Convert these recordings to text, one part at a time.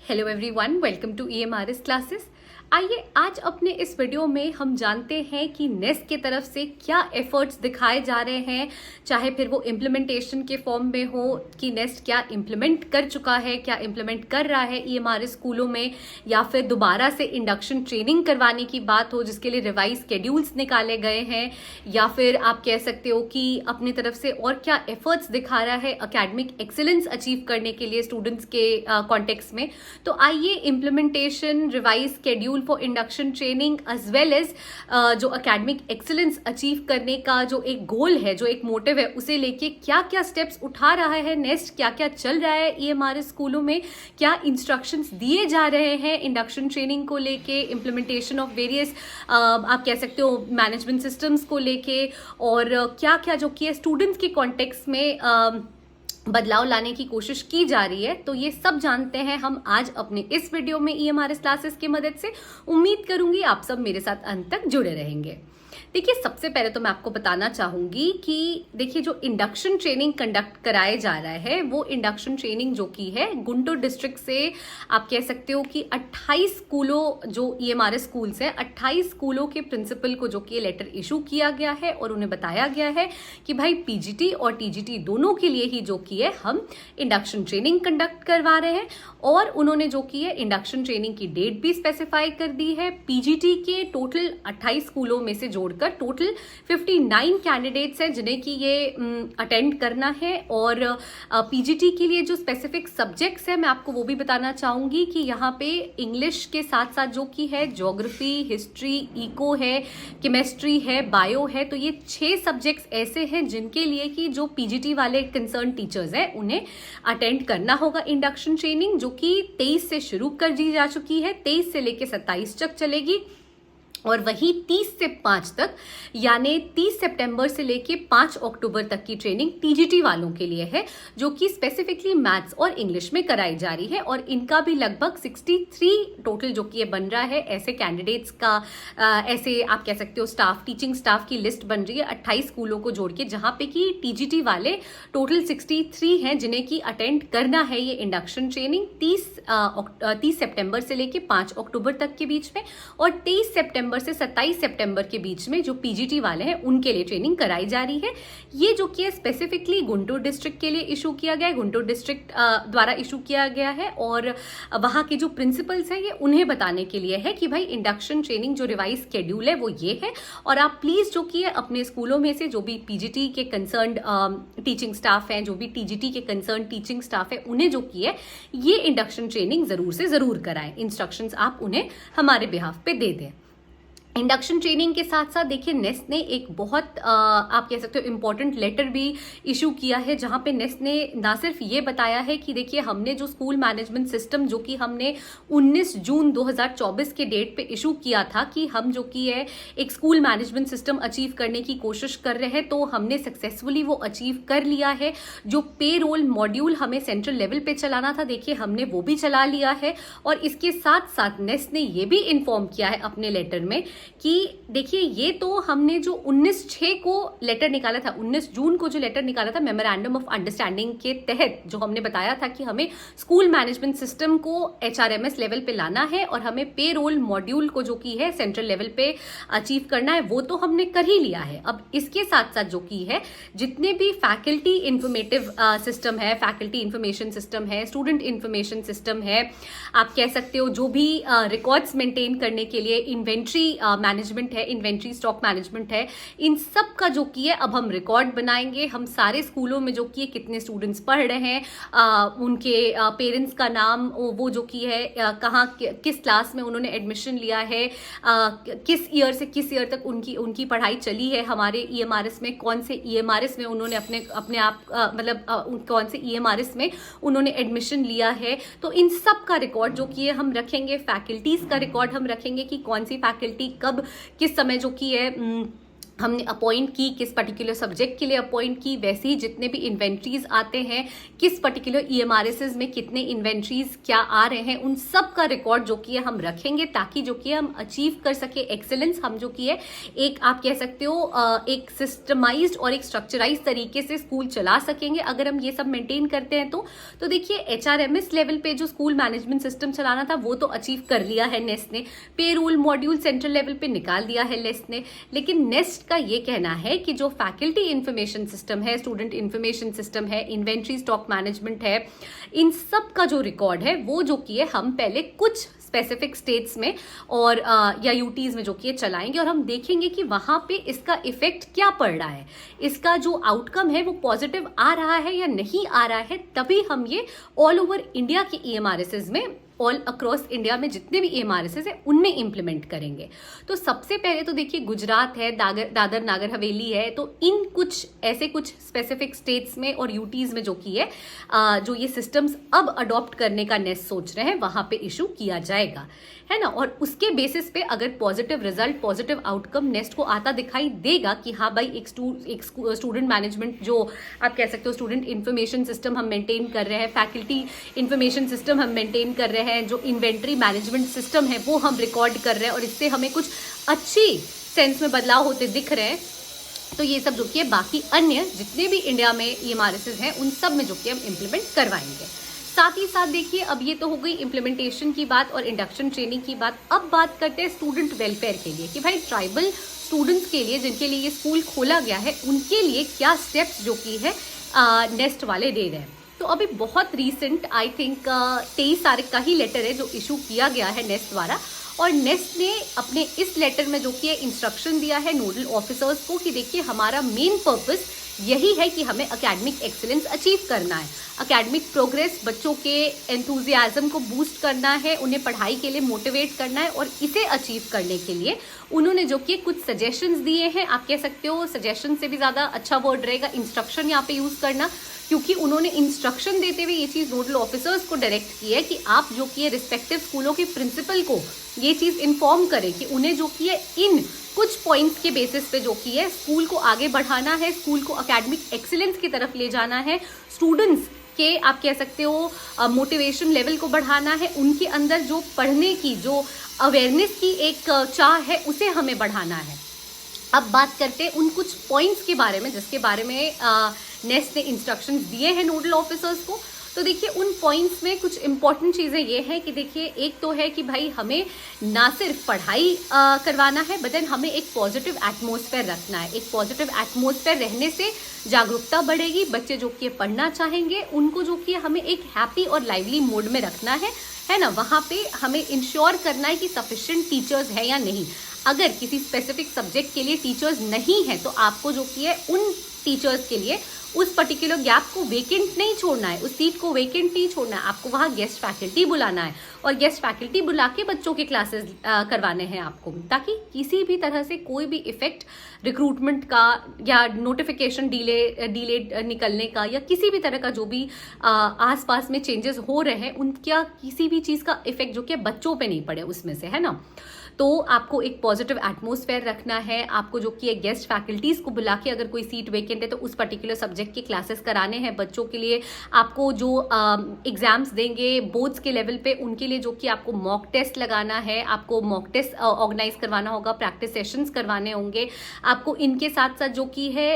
Hello everyone, welcome to EMRS classes. आइए आज अपने इस वीडियो में हम जानते हैं कि नेस्ट की तरफ से क्या एफर्ट्स दिखाए जा रहे हैं, चाहे फिर वो इम्प्लीमेंटेशन के फॉर्म में हो कि नेस्ट क्या इम्प्लीमेंट कर चुका है, क्या इम्प्लीमेंट कर रहा है EMRS स्कूलों में, या फिर दोबारा से इंडक्शन ट्रेनिंग करवाने की बात हो जिसके लिए रिवाइज स्केड्यूल्स निकाले गए हैं, या फिर आप कह सकते हो कि अपनी तरफ से और क्या एफर्ट्स दिखा रहा है एकेडमिक एक्सीलेंस अचीव करने के लिए स्टूडेंट्स के कॉन्टेक्स्ट में। तो आइए implementation, revise schedule for induction training as well as जो एकेडमिक एक्सीलेंस अचीव करने का जो एक गोल है, जो एक मोटिव है, उसे लेके क्या क्या स्टेप्स उठा रहा है नेस्ट, क्या क्या चल रहा है EMRS स्कूलों में, क्या इंस्ट्रक्शंस दिए जा रहे हैं इंडक्शन ट्रेनिंग को लेके, इम्प्लीमेंटेशन ऑफ वेरियस आप कह सकते हो मैनेजमेंट सिस्टम्स को लेके, और क्या क्या जो कि स्टूडेंट्स के कॉन्टेक्स्ट में बदलाव लाने की कोशिश की जा रही है। तो ये सब जानते हैं हम आज अपने इस वीडियो में EMRS क्लासेस की मदद से। उम्मीद करूंगी आप सब मेरे साथ अंत तक जुड़े रहेंगे। देखिए, सबसे पहले तो मैं आपको बताना चाहूंगी कि देखिए, जो इंडक्शन ट्रेनिंग कंडक्ट कराए जा रहा है वो इंडक्शन ट्रेनिंग जो की है गुंटूर डिस्ट्रिक्ट से आप कह सकते हो कि 28 स्कूलों, जो EMRS स्कूल्स हैं, 28 स्कूलों के प्रिंसिपल को जो कि लेटर इशू किया गया है और उन्हें बताया गया है कि भाई PGT और TGT दोनों के लिए ही जो की है हम इंडक्शन ट्रेनिंग कंडक्ट करवा रहे हैं। और उन्होंने जो की है इंडक्शन ट्रेनिंग की डेट भी स्पेसिफाई कर दी है। PGT के टोटल 28 स्कूलों में से जोड़कर टोटल 59 कैंडिडेट्स हैं जिन्हें कि ये अटेंड करना है। और PGT के लिए जो स्पेसिफिक सब्जेक्ट्स हैं मैं आपको वो भी बताना चाहूंगी कि यहाँ पे इंग्लिश के साथ साथ जो कि है ज्योग्राफी, हिस्ट्री, इको है, केमिस्ट्री है, बायो है। तो ये 6 सब्जेक्ट्स ऐसे हैं जिनके लिए कि जो PGT वाले कंसर्न टीचर्स हैं उन्हें अटेंड करना होगा इंडक्शन ट्रेनिंग, जो कि 23 से शुरू कर दी जा चुकी है, 23 से लेकर 27 तक चलेगी। और वही 30 से 5 तक, यानी 30 सितंबर से लेके 5 अक्टूबर तक की ट्रेनिंग TGT वालों के लिए है, जो कि स्पेसिफिकली मैथ्स और इंग्लिश में कराई जा रही है। और इनका भी लगभग 63 टोटल जो कि ये बन रहा है, ऐसे कैंडिडेट्स का ऐसे आप कह सकते हो स्टाफ, टीचिंग स्टाफ की लिस्ट बन रही है 28 स्कूलों को जोड़ के, जहां पे कि TGT वाले टोटल 63 हैं जिन्हें कि अटेंड करना है ये इंडक्शन ट्रेनिंग 30 सितंबर से लेके 5 अक्टूबर तक के बीच में। और 23 सितंबर से 27 सितंबर के बीच में जो PGT वाले हैं उनके लिए ट्रेनिंग कराई जा रही है। ये जो कि स्पेसिफिकली गुंटूर डिस्ट्रिक्ट के लिए इशू किया गया है, गुंटूर डिस्ट्रिक्ट द्वारा इशू किया गया है। और वहां के जो प्रिंसिपल्स हैं ये उन्हें बताने के लिए है कि भाई इंडक्शन ट्रेनिंग जो रिवाइज स्केड्यूल है वो ये है, और आप प्लीज जो कि है अपने स्कूलों में से जो भी PGT के कंसर्न टीचिंग स्टाफ हैं, जो भी TGT के कंसर्न टीचिंग स्टाफ है, उन्हें जो कि है ये इंडक्शन ट्रेनिंग जरूर से जरूर कराएं। इंस्ट्रक्शंस आप उन्हें हमारे बिहाफ पे दे दें। इंडक्शन ट्रेनिंग के साथ साथ देखिए नेस्ट ने एक बहुत आप कह सकते हो इम्पोर्टेंट लेटर भी इशू किया है, जहां पे नेस्ट ने ना सिर्फ ये बताया है कि देखिए हमने जो स्कूल मैनेजमेंट सिस्टम जो कि हमने 19 जून 2024 के डेट पे इशू किया था कि हम जो कि है एक स्कूल मैनेजमेंट सिस्टम अचीव करने की कोशिश कर रहे हैं, तो हमने सक्सेसफुली वो अचीव कर लिया है। जो पे रोल मॉड्यूल हमें सेंट्रल लेवल पे चलाना था, देखिए हमने वो भी चला लिया है। और इसके साथ साथ नेस्ट ने ये भी इन्फॉर्म किया है अपने लेटर में कि देखिए ये तो हमने जो 19/6 को लेटर निकाला था, 19 जून को जो लेटर निकाला था मेमोरेंडम ऑफ अंडरस्टैंडिंग के तहत, जो हमने बताया था कि हमें स्कूल मैनेजमेंट सिस्टम को HRMS लेवल पे लाना है और हमें पे रोल मॉड्यूल को जो की है सेंट्रल लेवल पे अचीव करना है, वो तो हमने कर ही लिया है। अब इसके साथ साथ जो की है जितने भी फैकल्टी इंफॉर्मेटिव सिस्टम है, फैकल्टी इंफॉर्मेशन सिस्टम है, स्टूडेंट इंफॉर्मेशन सिस्टम है, आप कह सकते हो जो भी रिकॉर्ड्स मेंटेन करने के लिए इन्वेंट्री मैनेजमेंट है, इन्वेंट्री स्टॉक मैनेजमेंट है, इन सब का जो की है अब हम रिकॉर्ड बनाएंगे। हम सारे स्कूलों में जो की कितने स्टूडेंट्स पढ़ रहे हैं, उनके पेरेंट्स का नाम, वो जो की है कहाँ किस क्लास में उन्होंने एडमिशन लिया है, किस ईयर से किस ईयर तक उनकी पढ़ाई चली है हमारे EMRS में, कौन से EMRS में उन्होंने अपने आप मतलब कौन से EMRS में उन्होंने एडमिशन लिया है। तो इन सब का रिकॉर्ड जो की है हम रखेंगे। फैकल्टीज का रिकॉर्ड हम रखेंगे कि कौन सी फैकल्टी कब किस समय जो की है हमने अपॉइंट की, किस पर्टिकुलर सब्जेक्ट के लिए अपॉइंट की, वैसे ही जितने भी इन्वेंट्रीज आते हैं, किस पर्टिकुलर ईएमआरएसेस में कितने इन्वेंट्रीज क्या आ रहे हैं, उन सब का रिकॉर्ड जो कि है हम रखेंगे, ताकि जो कि हम अचीव कर सके एक्सेलेंस। हम जो कि है एक आप कह सकते हो एक सिस्टमाइज्ड और एक स्ट्रक्चराइज तरीके से स्कूल चला सकेंगे अगर हम ये सब मेंटेन करते हैं। तो देखिए एचआरएमएस लेवल पे जो स्कूल मैनेजमेंट सिस्टम चलाना था वो तो अचीव कर लिया है नेस्ट ने, पे रूल मॉड्यूल सेंट्रल लेवल पे निकाल दिया है नेस्ट ने, लेकिन नेस्ट का ये कहना है कि जो फैकल्टी इंफॉर्मेशन सिस्टम है, स्टूडेंट इंफॉर्मेशन सिस्टम है, इन्वेंट्री स्टॉक मैनेजमेंट है, इन सब का जो रिकॉर्ड है वो जो कि है हम पहले कुछ स्पेसिफिक स्टेट्स में और या यूटीज में जो कि चलाएंगे, और हम देखेंगे कि वहां पे इसका इफेक्ट क्या पड़ रहा है, इसका जो आउटकम है वो पॉजिटिव आ रहा है या नहीं आ रहा है, तभी हम ये ऑल ओवर इंडिया के ईएमआरएसेस में, ऑल अक्रॉस इंडिया में जितने भी ईएमआरएसेस है उनमें इंप्लीमेंट करेंगे। तो सबसे पहले तो देखिए गुजरात है, दादर नागर हवेली है, तो इन कुछ ऐसे कुछ स्पेसिफिक स्टेट्स में और यूटीज में जो कि है जो ये सिस्टम्स अब अडॉप्ट करने का नेस्ट सोच रहे हैं वहां पे इशू किया जाएगा, है ना। और उसके बेसिस पे अगर positive result, positive outcome nest को आता दिखाई देगा कि हाँ भाई एक स्टूडेंट मैनेजमेंट जो आप कह सकते हो, स्टूडेंट इंफॉर्मेशन सिस्टम हम मेंटेन कर रहे हैं, फैकल्टी इंफॉर्मेशन सिस्टम हम मेंटेन कर रहे हैं, जो इन्वेंट्री मैनेजमेंट सिस्टम है वो हम रिकॉर्ड कर रहे हैं और इससे हमें कुछ अच्छी सेंस में बदलाव होते दिख रहे हैं, तो ये सब जो कि बाकी अन्य जितने भी इंडिया में ईएमआरएसेस हैं उन सब में जो कि हम इम्प्लीमेंट करवाएंगे। साथ ही साथ देखिए अब ये तो हो गई इम्प्लीमेंटेशन की बात और इंडक्शन ट्रेनिंग की बात। अब बात करते हैं स्टूडेंट वेलफेयर के लिए कि भाई ट्राइबल स्टूडेंट्स के लिए जिनके लिए ये स्कूल खोला गया है उनके लिए क्या स्टेप्स जो कि है नेस्ट वाले दे रहे हैं। तो अभी बहुत रीसेंट आई थिंक 23 तारीख का ही लेटर है जो इशू किया गया है नेस्ट द्वारा, और नेस्ट ने अपने इस लेटर में जो कि इंस्ट्रक्शन दिया है नोडल ऑफिसर्स को कि देखिए हमारा मेन पर्पस यही है कि हमें एकेडमिक एक्सीलेंस अचीव करना है, एकेडमिक प्रोग्रेस, बच्चों के एंथुजियाज्म को बूस्ट करना है, उन्हें पढ़ाई के लिए मोटिवेट करना है, और इसे अचीव करने के लिए उन्होंने जो कि कुछ सजेशंस दिए हैं। आप कह सकते हो सजेशन से भी ज़्यादा अच्छा वर्ड रहेगा इंस्ट्रक्शन यहाँ पे यूज़ करना, क्योंकि उन्होंने इंस्ट्रक्शन देते हुए ये चीज़ नोडल ऑफिसर्स को डायरेक्ट की है कि आप जो कि रिस्पेक्टिव स्कूलों के प्रिंसिपल को ये चीज़ इन्फॉर्म करें कि उन्हें जो कि इन कुछ पॉइंट्स के बेसिस पे जो कि है स्कूल को आगे बढ़ाना है, स्कूल को एकेडमिक एक्सीलेंस की तरफ ले जाना है, स्टूडेंट्स के आप कह सकते हो मोटिवेशन लेवल को बढ़ाना है, उनके अंदर जो पढ़ने की जो अवेयरनेस की एक चाह है उसे हमें बढ़ाना है। अब बात करते हैं उन कुछ पॉइंट्स के बारे में जिसके बारे में नेस्ट ने इंस्ट्रक्शंस दिए हैं नोडल ऑफिसर्स को। तो देखिए उन पॉइंट्स में कुछ इंपॉर्टेंट चीज़ें ये हैं कि देखिए एक तो है कि भाई हमें ना सिर्फ पढ़ाई करवाना है बट देन हमें एक पॉजिटिव एटमॉस्फेयर रखना है। एक पॉजिटिव एटमॉस्फेयर रहने से जागरूकता बढ़ेगी, बच्चे जो कि पढ़ना चाहेंगे उनको जो कि हमें एक हैप्पी और लाइवली मोड में रखना है ना। वहाँ पे हमें इंश्योर करना है कि सफिशिएंट टीचर्स है या नहीं। अगर किसी स्पेसिफिक सब्जेक्ट के लिए टीचर्स नहीं है तो आपको जो कि है उन टीचर्स के लिए उस पर्टिकुलर गैप को वेकेंट नहीं छोड़ना है, उस सीट को वेकेंट नहीं छोड़ना है, आपको वहाँ गेस्ट फैकल्टी बुलाना है और गेस्ट फैकल्टी बुला के बच्चों के क्लासेस करवाने हैं आपको, ताकि किसी भी तरह से कोई भी इफेक्ट रिक्रूटमेंट का या नोटिफिकेशन डिले निकलने का या किसी भी तरह का जो भी आसपास में चेंजेस हो रहे हैं उनका किसी भी चीज़ का इफेक्ट जो कि बच्चों पे नहीं पड़े उसमें से, है ना। तो आपको एक पॉजिटिव एटमॉस्फेयर रखना है, आपको जो कि एक गेस्ट फैकल्टीज़ को बुला के अगर कोई सीट वेकेंट है तो उस पर्टिकुलर सब्जेक्ट के क्लासेस कराने हैं बच्चों के लिए। आपको जो एग्जाम्स देंगे बोर्ड्स के लेवल पे उनके लिए जो कि आपको मॉक टेस्ट लगाना है, आपको मॉक टेस्ट ऑर्गेनाइज करवाना होगा, प्रैक्टिस सेशंस करवाने होंगे आपको। इनके साथ साथ जो कि है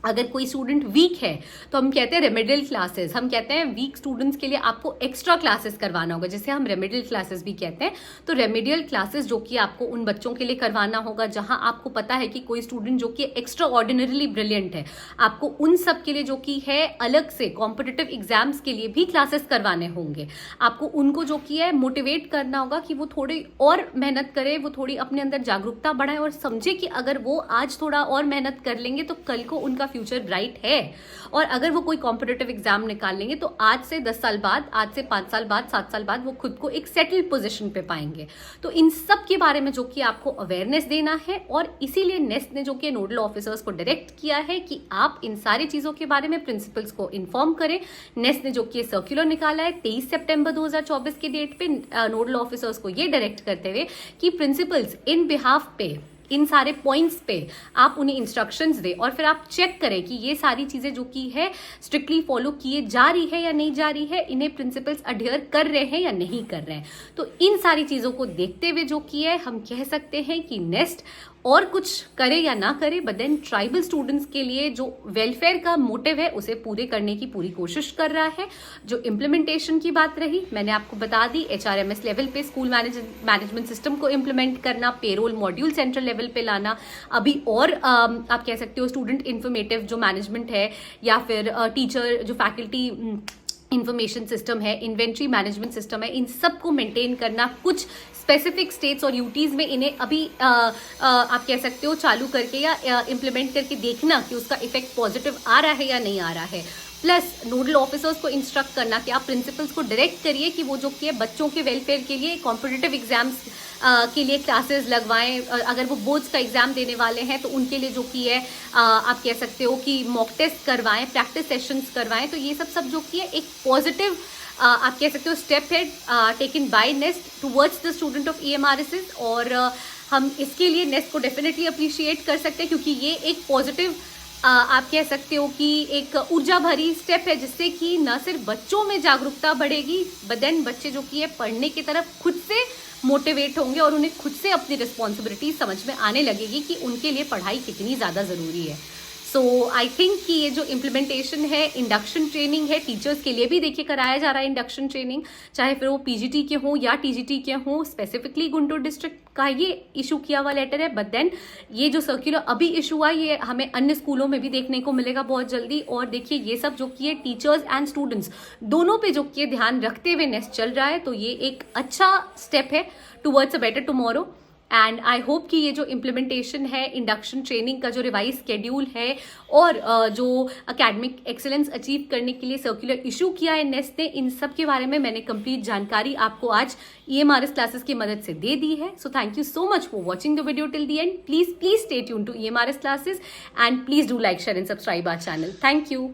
अगर कोई स्टूडेंट वीक है तो हम कहते हैं रेमेडियल क्लासेस, हम कहते हैं वीक स्टूडेंट्स के लिए आपको एक्स्ट्रा क्लासेस करवाना होगा जिसे हम रेमेडियल क्लासेस भी कहते हैं। तो रेमेडियल क्लासेस जो कि आपको उन बच्चों के लिए करवाना होगा जहां आपको पता है कि कोई स्टूडेंट जो कि एक्स्ट्रा ऑर्डिनरीली ब्रिलियंट है, आपको उन सब के लिए जो कि है अलग से कॉम्पिटिटिव एग्जाम्स के लिए भी क्लासेस करवाने होंगे। आपको उनको जो कि है मोटिवेट करना होगा कि वो थोड़ी और मेहनत करे, वो थोड़ी अपने अंदर जागरूकता बढ़ाए और समझे कि अगर वो आज थोड़ा और मेहनत कर लेंगे तो कल को उनका फ्यूचर ब्राइट है। और अगर वो कोई कॉम्पिटिटिव एग्जाम निकाल लेंगे तो आज से 10 साल बाद, आज से 5 साल बाद, 7 साल बाद वो खुद को एक सेटल्ड पोजीशन पे पाएंगे। तो इन सब के बारे में जो कि आपको अवेयरनेस देना है और इसीलिए नेस्ट ने जो कि नोडल ऑफिसर्स को डायरेक्ट किया है कि आप इन सारी चीजों के बारे में प्रिंसिपल्स को इन्फॉर्म करें। नेस्ट ने जो कि सर्कुलर निकाला है 23 सितंबर 2024 की डेट पे नोडल ऑफिसर्स को ये डायरेक्ट करते हुए कि प्रिंसिपल्स इन बिहाफ पे इन सारे पॉइंट्स पे आप उन्हें इंस्ट्रक्शंस दें और फिर आप चेक करें कि ये सारी चीज़ें जो की है स्ट्रिक्टली फॉलो किए जा रही है या नहीं जा रही है, इन्हें प्रिंसिपल्स अडियर कर रहे हैं या नहीं कर रहे हैं। तो इन सारी चीज़ों को देखते हुए जो की है हम कह सकते हैं कि नेस्ट और कुछ करे या ना करे, बट देन ट्राइबल स्टूडेंट्स के लिए जो वेलफेयर का मोटिव है उसे पूरे करने की पूरी कोशिश कर रहा है। जो इम्प्लीमेंटेशन की बात रही, मैंने आपको बता दी, HRMS लेवल पे स्कूल मैनेजमेंट सिस्टम को इम्प्लीमेंट करना, पेरोल मॉड्यूल सेंट्रल लेवल पे लाना, अभी और आप कह सकते हो स्टूडेंट इन्फॉर्मेटिव जो मैनेजमेंट है या फिर टीचर जो फैकल्टी इंफॉर्मेशन सिस्टम है, इन्वेंट्री मैनेजमेंट सिस्टम है, इन सबको मेंटेन करना, कुछ स्पेसिफिक स्टेट्स और यूटीज में इन्हें अभी आप कह सकते हो चालू करके या इम्प्लीमेंट करके देखना कि उसका इफेक्ट पॉजिटिव आ रहा है या नहीं आ रहा है। प्लस नोडल ऑफिसर्स को इंस्ट्रक्ट करना कि आप प्रिंसिपल्स को डायरेक्ट करिए कि वो जो कि है बच्चों के वेलफेयर के लिए कॉम्पिटिटिव एग्जाम्स के लिए क्लासेस लगवाएं। अगर वो बोर्ड्स का एग्जाम देने वाले हैं तो उनके लिए जो कि है आप कह सकते हो कि मॉक टेस्ट करवाएं, प्रैक्टिस सेशंस करवाएं। तो ये सब जो कि है एक पॉजिटिव आप कह सकते हो स्टेप है taken by nest towards the student of EMRSS, और हम इसके लिए नेस्ट को डेफिनेटली अप्रिशिएट कर सकते हैं क्योंकि ये एक पॉजिटिव आप कह सकते हो कि एक ऊर्जा भरी स्टेप है जिससे कि न सिर्फ बच्चों में जागरूकता बढ़ेगी, बट देन बच्चे जो कि है पढ़ने की तरफ खुद से मोटिवेट होंगे और उन्हें खुद से अपनी रिस्पॉन्सिबिलिटी समझ में आने लगेगी कि उनके लिए पढ़ाई कितनी ज़्यादा ज़रूरी है। सो आई थिंक कि ये जो इम्प्लीमेंटेशन है, इंडक्शन ट्रेनिंग है, टीचर्स के लिए भी देखिए कराया जा रहा है इंडक्शन ट्रेनिंग, चाहे फिर वो PGT के हों या TGT के हों। स्पेसिफिकली गुंटूर डिस्ट्रिक्ट का ये इशू किया हुआ लेटर है, बट देन ये जो सर्क्यूलर अभी इशू हुआ ये हमें अन्य स्कूलों में भी देखने को मिलेगा बहुत जल्दी। और देखिए ये सब जो कि टीचर्स एंड स्टूडेंट्स दोनों पे जो कि ध्यान रखते हुए नेस्ट चल रहा है, तो ये एक अच्छा स्टेप है towards a better tomorrow. And I hope कि ये जो इम्प्लीमेंटेशन है, इंडक्शन ट्रेनिंग का जो रिवाइज स्केड्यूल है और जो एकेडमिक एक्सेलेंस अचीव करने के लिए सर्कुलर इशू किया है नेस्ट ने, इन सब के बारे में मैंने कंप्लीट जानकारी आपको आज EMRS क्लासेस की मदद से दे दी है। So thank you so much for watching the video till the end. Please stay tune to EMRS classes and please do like, share and subscribe our channel. Thank you.